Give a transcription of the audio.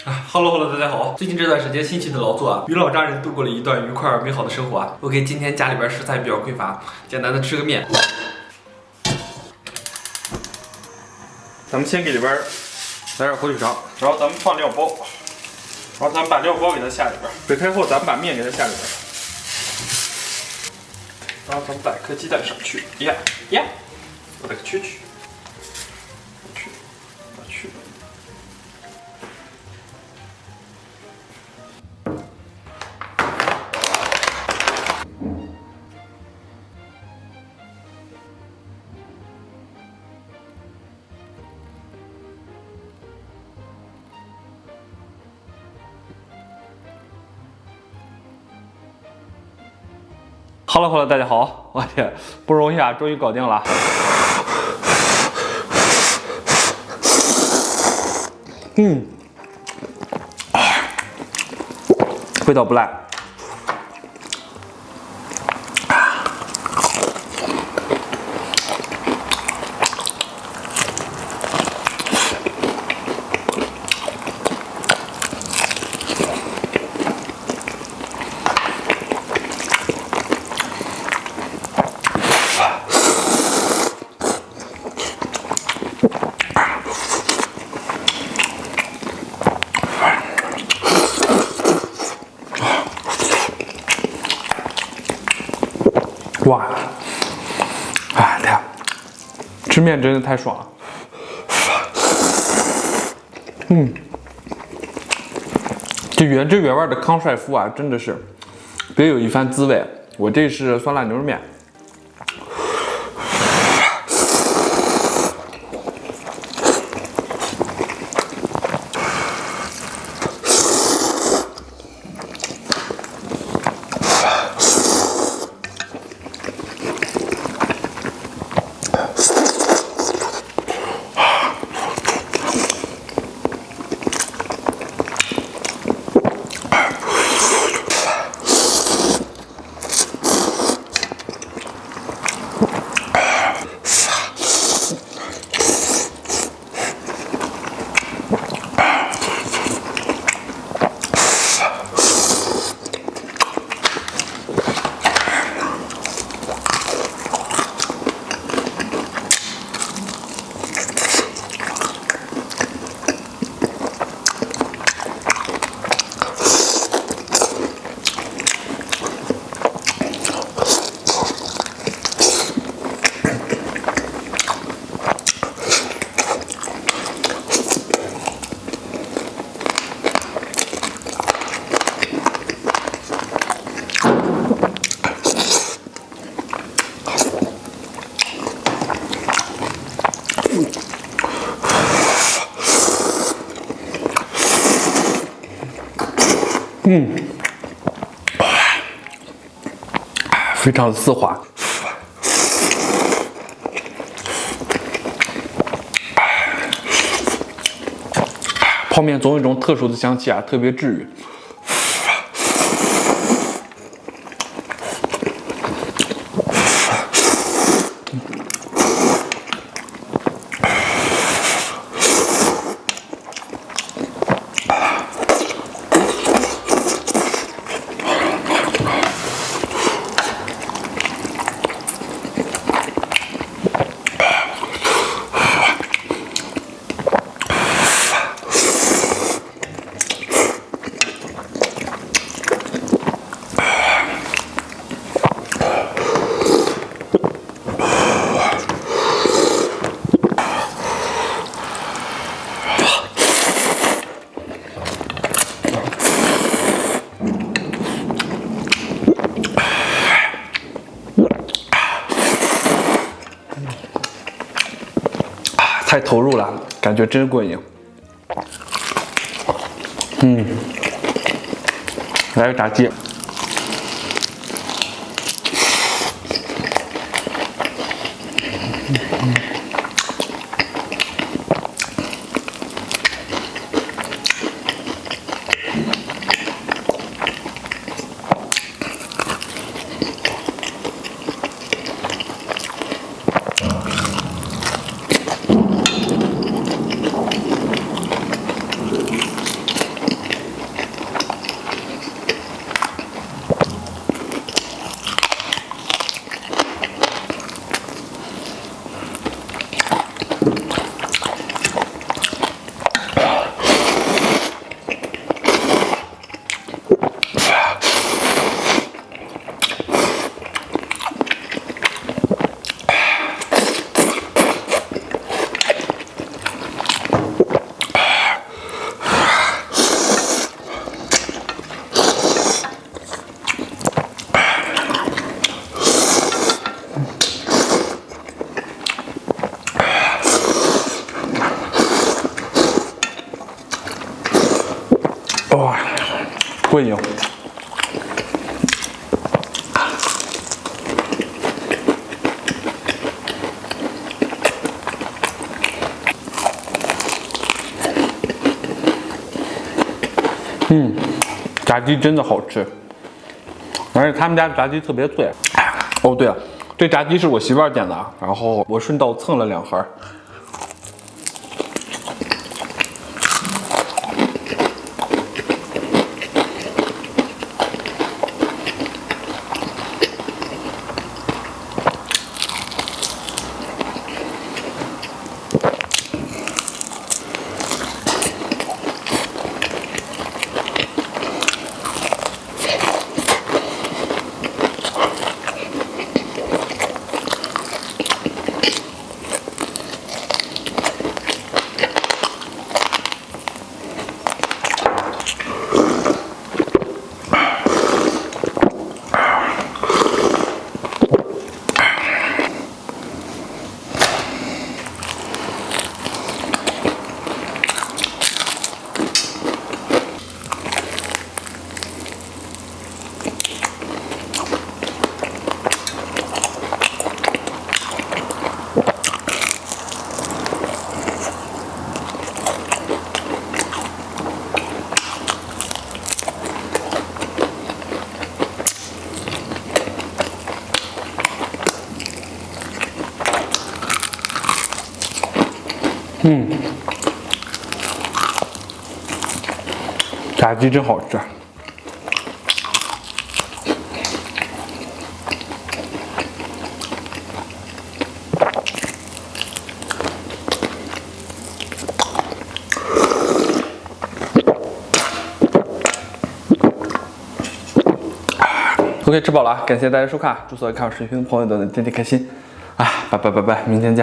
Hello，大家好。最近这段时间辛勤的劳作啊，与老丈人度过了一段愉快而美好的生活啊。OK，今天家里边食材比较匮乏，简单的吃个面。咱们先给里边来点火腿肠，然后咱们放料包，然后咱们把料包给它下里边，水开后咱们把面给它下里边，然后咱们把一颗鸡蛋上去，呀，我这个去，Hello， 大家好，我天，不容易啊，终于搞定了。味道不赖。哇，哎天，吃面真的太爽了。这原汁原味的康帅傅啊，真的是别有一番滋味。我这是酸辣牛肉面。非常的丝滑。泡面总有一种特殊的香气啊，特别治愈。太投入了，感觉真过瘾。来个炸鸡。哇，过瘾！炸鸡真的好吃，而且他们家炸鸡特别脆。哦，对了，这炸鸡是我媳妇儿点的，然后我顺道蹭了2盒。炸鸡真好吃。OK， 吃饱了，感谢大家收看，祝所有看我视频的朋友都能天天开心。拜拜，明天见。